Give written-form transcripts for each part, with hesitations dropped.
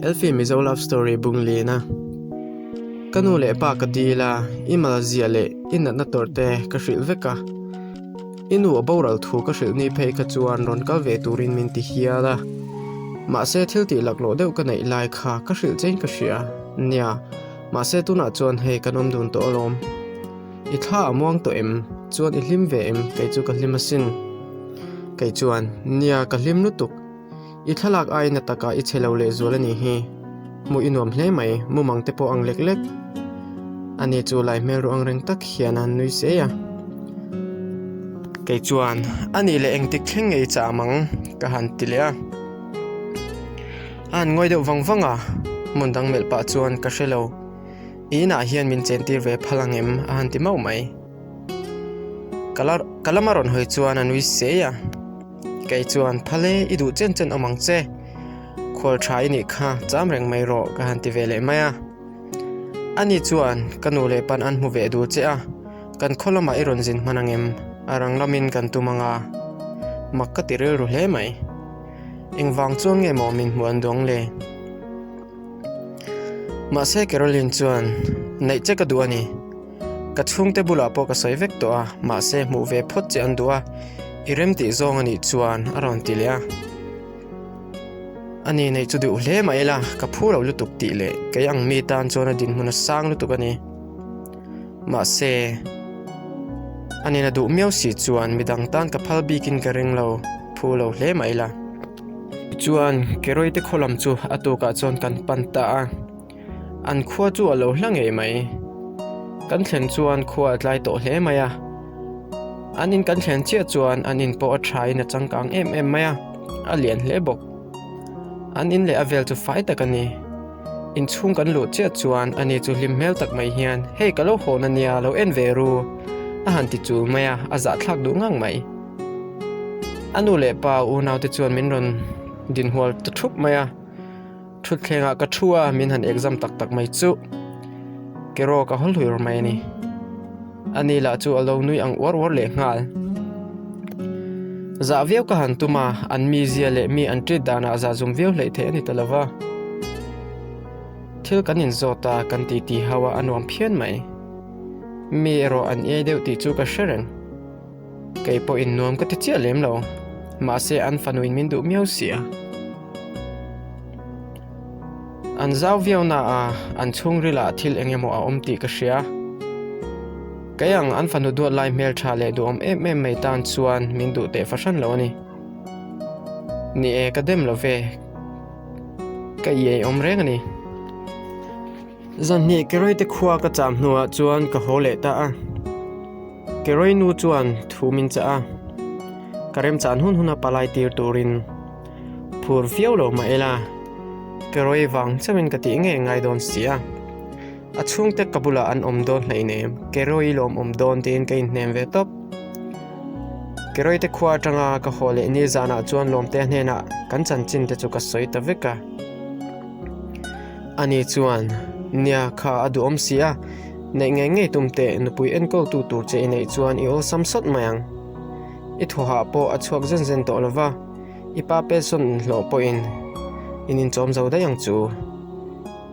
Elfi mizo love story bung le na kanu le pa kadila imal zia le inna na torte ka hril veka inu aboral thu ka hril ni phei ka chuan ron kal ve turin min ti hiala ma se thil ti laklo deuh ka nei lai kha ka hril chein ka hria nia ma se tuna chuan hei kanom dun to alom I thla among to em chuan I hlim ve em kei chu ka hlim asin kei chuan nia ka hlim lutuk I thalak ai na taka I chelo le zual ani hi mu inuam hle mai mu mang te po ang lek lek ani chu lai mel ro ang reng tak hian an nui se ya kei chuan ani le eng tik thleng ngei cha mang ka han tilea an ngoi deuh wangwanga mundang mel pa chuan ka hrelo ina hian min chen tir ve phalangem a han ti mau mai kalamaron hoi chuan an nui se ya kei chuan phale I du chen chen amang che khol thai ni kha cham reng mai ro ka han ti ve le maya ani chuan kanu le pan an mu ve du che a kan kholama I ron jin manangem arang lamin kan tumanga makka ti rel ru hle mai engwang chuan nge mo min muan dong le ma se Caroline chuan nei che ka du ani ka chung te bula po ka soi vek to a ma se mu ve phot che an duwa irem ti zong ani chuan aron tilia ani nei chu du hle mai la ka phuro lutuk ti le kayang mi tan chona din huna sang lutuk ani ma se ani na du miau si chuan midang tan ka phal bikin ka reng lo phulo hle mai la chuan keroi te kholam chu atu ka chon kan panta a an khua chu alo hlange mai kan thlen chuan khua tlai to hle mai a anin kan thlen chia chuan anin po a thai na changkang em maya a lian hle bok anin le avel chu fai takani in chung kan lu chia chuan ani chu hlim mel tak mai hian hei kalo hona nia lo en veru a han ti chu maya a za thlak du ngang mai anu le pa u naw te chuan min ron din hwal ta thup maya thut thlenga ka thua min han exam tak mai chu kero ka hol huir mai ni ani la chu alo nui ang war le ngal za viau ka han tuma an mi zia le mi an tri dana za zum viau le the ani talawa thil kanin zota kan ti hawa anuam phian mai mi ro an e deu ti chu ka shereng kei po in nuam ka ti chia lem lo ma se an fanuin min du miau sia an zau viau na a an chung rila thil engemo a omti ka hria kayang an fanu du lai mel tha le du om em mai tan chuan min du te fashion lo ni ni e ka dem lo ve ka ye om reng ani zan ni keroi te khua ka cham hnuwa chuan ka hole ta a keroi nu chuan thu min cha a karem chan hun palai tir turin phur fiau lo ma ela keroi wang chamin ka ti nge ngai don sia achung te kabula an omdon hleine keroi lom omdon tin kein nem ve top keroi te khwa tanga ka hole ni zana chuan lom te hnena kan chan chin te chu ka soi ta veka ani chuan nia kha adu om sia nei nge tumte nupui enkol tu tur che nei chuan I ol samsot mayang I thoha po achuak zen to lova I pa pe son lo po inin chom zo da yang chu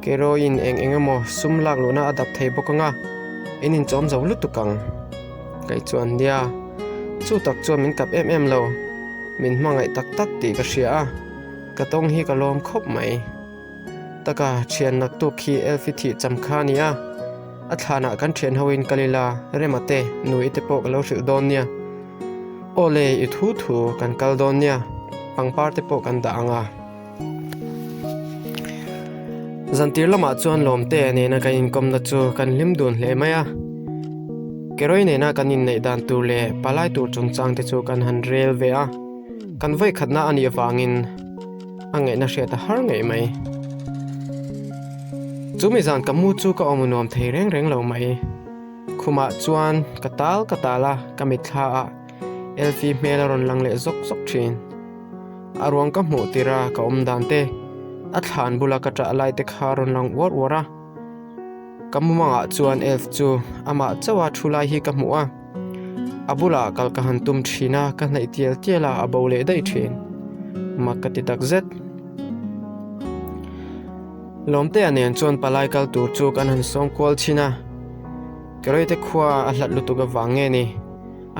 keroin engemo sumlak luna adap thei bokanga inin chom zo lutukang kai chuan dia chu tak chuan min kap em lo min hmangai tak ti ka hria a ka tong hi ka lom khop mai taka thian nak tu khi elfithi chamkhania a thlana kan thian hoin kalila remate nui te pok lo hril don nia ole I thu kan kal don nia pangpar te pok kan da anga zantir lama chuan lom te ne na ka in kom na chu kan lim dun hle maya keroi ne na kan in nei dan tur le palai tur chung chang te chu kan han rel ve a kan voi khatna ani awangin ange na hria ta har ngei mai chumi zan kamu chu ka omunom thei reng lo mai khuma chuan katala kamit thla a elfi melaron lang le zok thin arwang ka mu tira ka om dan te a thlan bula ka tra lai te kharon lang wara kamumanga chuan elf chu ama chawa thulai hi ka mu a abula kal ka han tum thina ka nei tiela abole dai thin makati tak zet lomte anen chuan palai kal tur chu kan han song kwal china keroi te khua a hlat lutuka wange ni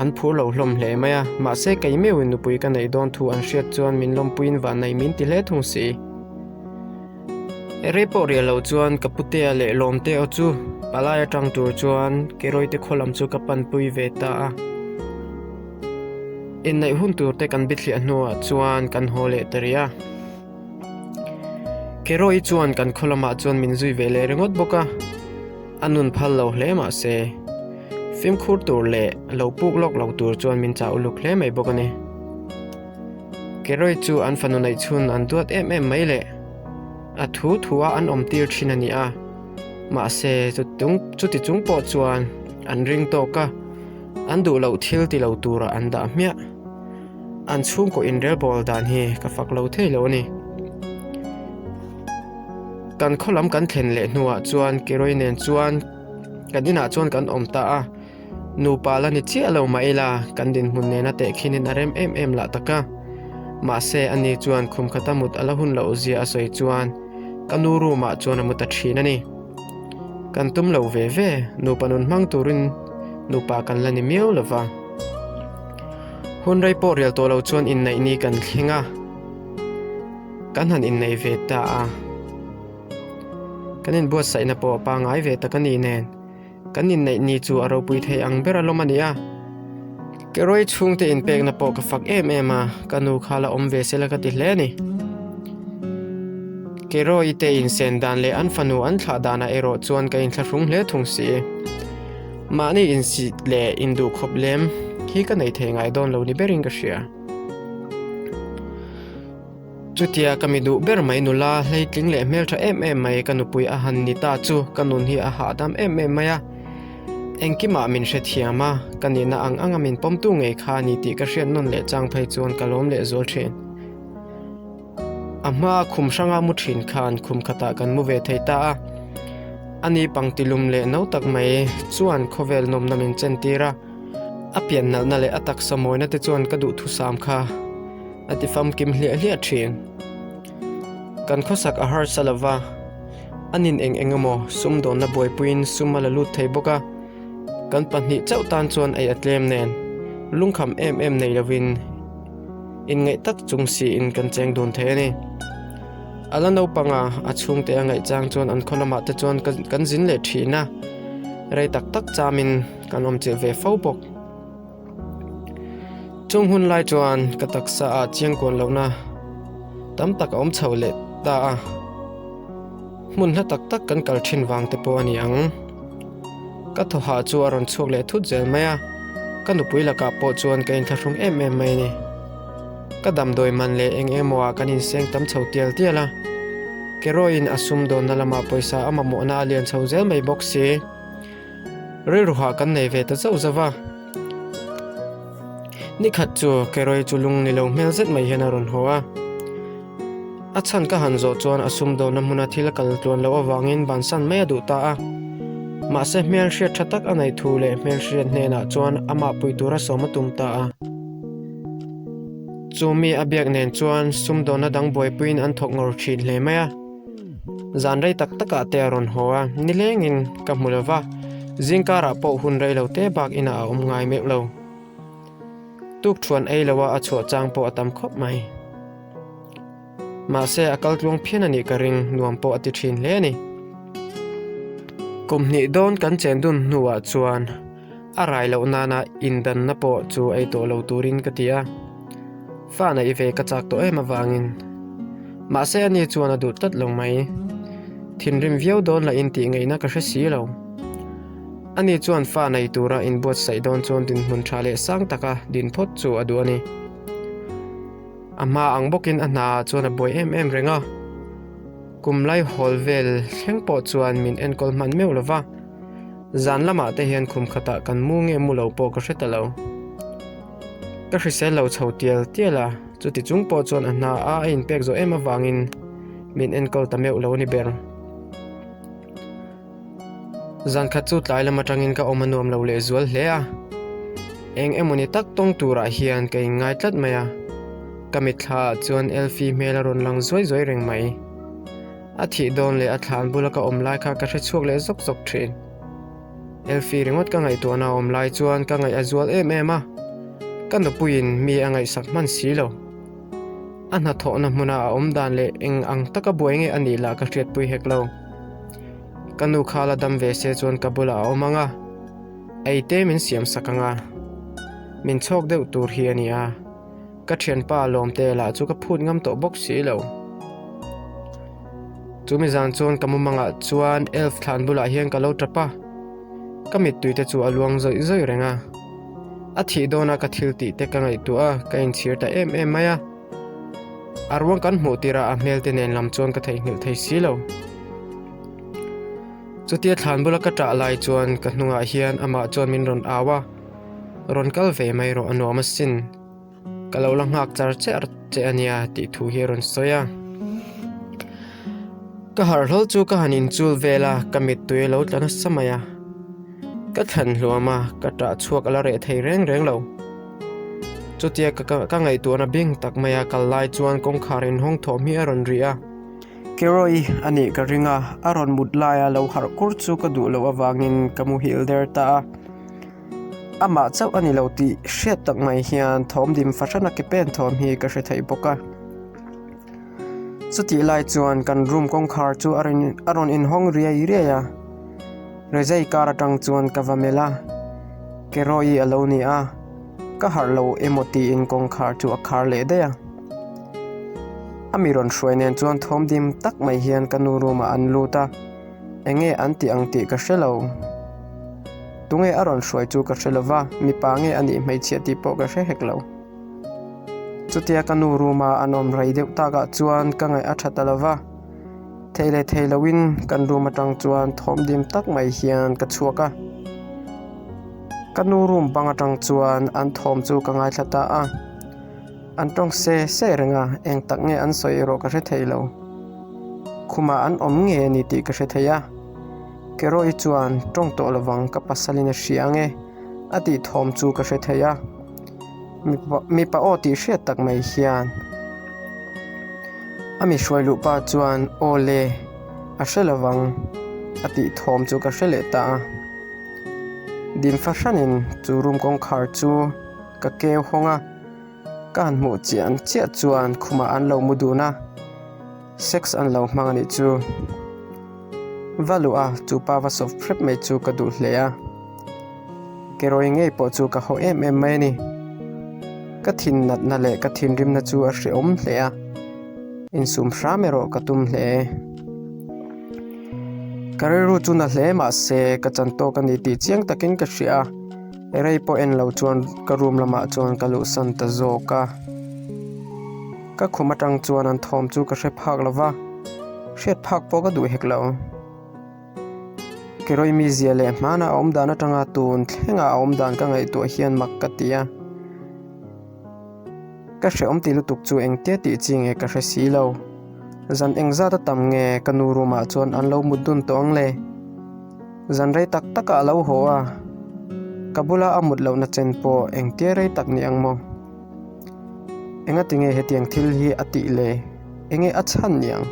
an phur lo hlom hle maya ma se kai meu in nupui ka nei don thu an hriat chuan min lompuin van nei min ti hle thung si repo ria lo chuan kapute le lomte o chu palai atang tur chuan keroi te kholam chu kapan pui ve ta a in nei hun tur te kan bithli anua chuan kan hole taria keroi chuan kan kholama chuan min zui ve le rengot boka anun phal lo hle ma se phim khur tur le lo puk lok lo tur chuan min chau luk hle mai bokani keroi chu an fanu nei chun an duat em mai le a thu thua an om tir thin ani a ma se chuti chung po chuan an ring to ka an du lo thil ti lo tura an da mia an chung ko in rel bol dan hi ka fak lo thei lo ni kan kholam kan thlen le nuwa chuan keroi nen chuan kadina chuan kan om ta a nu pala ni chi alo maila kan din mun ne na te khinin arem em la taka ma se ani chuan khum khata mut ala hun lo zia asoi chuan kanuru ma chuan amuta thina ni kan tum lo ve ve nu panun mang turin nu pa kan lani miau lova hun rai po rial to lo chuan in nei ni kan thlinga kan han in nei ve ta a kanin buat sai na po pa ngai ve ta kani nen kanin nei ni chu aro pui thei ang bera lomania keroi chung te in pek na po ka fak em a kanu khala om ve sela ka ti hle ni keroi te in sen dan le an fanu an thla dana ero chuan ka in thlung hle thung si mani in si le in du khoblem hi ka nei thei ngai don lo ni bering ka shia chutia kamidu ber mai nula hlei tling le mel tha em mai kanupui a han ni ta chu kanun hi a ha dam em maya engkima min hre thiama kanina ang min pomtu ngei kha ni ti ka hrian non le chang phei chuan kalom le zol thin ama khum sanga mu thin khan khum khata kan mu ve thei ta ani pangtilum le no tak mai chuan khovel nom namin chentira apian nal na le atak samoina te chuan ka du thu sam kha ati fam kim hlia thin kan khosak a har salawa anin engamo sum don na boy puin sumala lut thei boka kan panni chau tan chuan ai atlem nen lungkham em nei lovin in ngai tak chung si in kan cheng don the ni ala no panga achung te angai chang chuan an kholama te chuan kan zin le thina rei tak chamin kan om che ve fo bok chung hun lai chuan ka taksa a chiang kon lona tam tak om chho le ta mun na tak kan kal thin wang te po ani ang ka tho ha chu aron chuk le thu zel maya kanu puila ka po chuan ka in thlung em mai ni ka dam doi man le engemawa kanin seng tam chho tiala keroin asum don na lama poisa ama mo na alian chho zel mai boxi re ruha kan nei ve ta chau zawa ni khat chu keroi chulung ni lo mel zet mai hena ron hoa achan ka hanzo chuan asum do na muna thila kal tuan lo awangin bansan mai adu ta a ma se mel hriat thatak anai thu le mel hriat hne na chuan ama puitura somatum ta a chumi abyak nen chuan sum do na dang boy puin an thok ngor thin hle maya zan rei tak taka te ron hoa nilengin ka mulova zingkara po hun rei lo te bak ina a ngai mek lo tuk thuan ei lawa a chho chang po atam khop mai ma se akal tlung phian ani ka ring nuam po ati thin le ni kumni don kan chen dun nuwa chuan arai lo nana indan na po chu ei to lo turin ka tia fa na i ve ka chak to ema wangin ma se ani chuan adu tat lo mai thin rim viau don la in ti ngei na ka hre si lo ani chuan fa nei tura in bot sai don chuan din mun thale sang taka din phot chu adu ani ama ang bokin ana chuan a boy em renga kumlai holvel thleng po chuan min enkol man meu lova zan lama te hian khum khata kan mu nge mu lo po ka hreta lo ka hrisel lo chho tiala chuti chung po chuan ana a in pek zo ema wangin min enkol ta meu lo ni ber zan khat chu tlai lama tangin ka omanom lo le zual hle a eng emoni tak tong tura hian kai ngai tlat maya kamithla chuan elfi mela ron lang zoi reng mai a thi don le a thlan bula ka om lai kha ka hre chuak le zok zok thin elfi ringot ka ngai tu na om lai chuan ka ngai azual em a kan no puin mi angai sak man si lo an na tho na muna a om dan le eng ang taka buenge ani la ka hriat pui hek lo kanu khala dam ve se chuan ka bula a omanga eite min siam sakanga min chok deuh tur hi ania ka thian pa lom te la chu ka phut ngam to bok si lo chumi zan chuan kamumanga chuan elf thlan bula hian ka lo tapa kamit tuite chu aluang zoi zoi renga a thi dona ka thil ti te ka ngai tu a ka in thir ta em maya arwang kan hmu tira a hmel te nen lam chuan ka thei hnil thei si lo chutia thlan bula ka ta lai chuan ka hnunga hian ama chuan min ron awa ron kal ve mai ro anoma sin kalau lang hak char che ania ti thu hi ron soya ka har hlol chu ka hanin chul vela kamit tui lo tlana samaya ka than hluama ka ta chuak ala re thei reng lo chutia ka ngai tu na bing tak maya kal lai chuan kong kharin hong thom hi aron ria keroi ani ka ringa aron mut laia lo har kur chu ka du lo awangin kamu hil der ta ama chau ani lo ti hriat tak mai hian thom dim fashana ke pen thom hi ka hre thei boka chuti lai chuan kan room kong khar chu aron in hong ria ya rezai kara tang chuan kavamela keroi aloni a ka harlo emoti in kong khar chu akhar le de ya amiron shroinen chuan thom dim tak mai hian kanu ruma an luta enge anti angti ka shelo tunge aron shroi chu ka shelova mi pange ani mai chia ti po ka hre heklo chutia kanu ruma anom rai deuh ta ga chuan ka ngai athatalova theilowin kan ruma tang chuan thom dim tak mai hian ka chuaka kanu rum banga tang chuan an thom chu ka ngai thlata a an tong se renga eng tak nge an soi ro ka hre theilo khuma an om nge ni ti ka hre theya keroi chuan tong to lawang ka pasalina hriange ati thom chu ka hre theya mi pa o ti hriat tak mai hian ami hruai lu pa chuan ole a hrelawang ati thom chu ka hrele ta dim fashanin chu room kong khar chu ka keu honga kan mu chian chia chuan khuma an lo muduna sex an lo mangani chu valua chu pawa sof prep mai chu ka du hleya keroi ngei po chu ka ho em mai ni ka thin nat na le ka thin rim na chu a hre om hleya in sum hramero ka tum hle kareru chu na hle ma se ka chanto ka ni ti chiang takin ka hria erei po en lo chuan ka room lama chuan ka lu san ta zoka ka khumatang chuan an thom chu ka hre phak lova hret phak po ka du heklo keroi mi zia le mana om dana tanga tun thlenga om dan ka ngai to hian mak ka tia ka hre om ti lutuk chu eng te ti ching e ka hre si lo zan eng za ta tam nge kanu ruma chuan an lo mudun tong le zan rei tak taka lo ho a kabula amut lo na chen po eng te rei tak ni angmo enga tinge hetiang thil hi ati le enge achan niang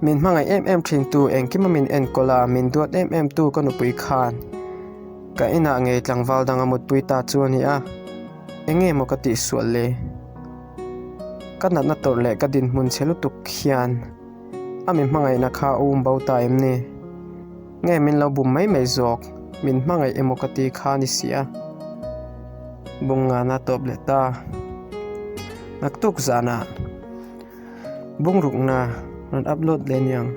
min mangai em thin tu eng kimamin en kola min duat em tu kanu pui khan ka ina nge tlangwal danga mut pui ta chuan hi a enge mo ka ti sual le kanat na tor le ka din mun chelu tuk khian ami mangai na kha bau time ni nge min lo bum mai zok min mangai emo ka ti kha ni sia bunga na top le ta naktuk zana bungruk na ron upload le niang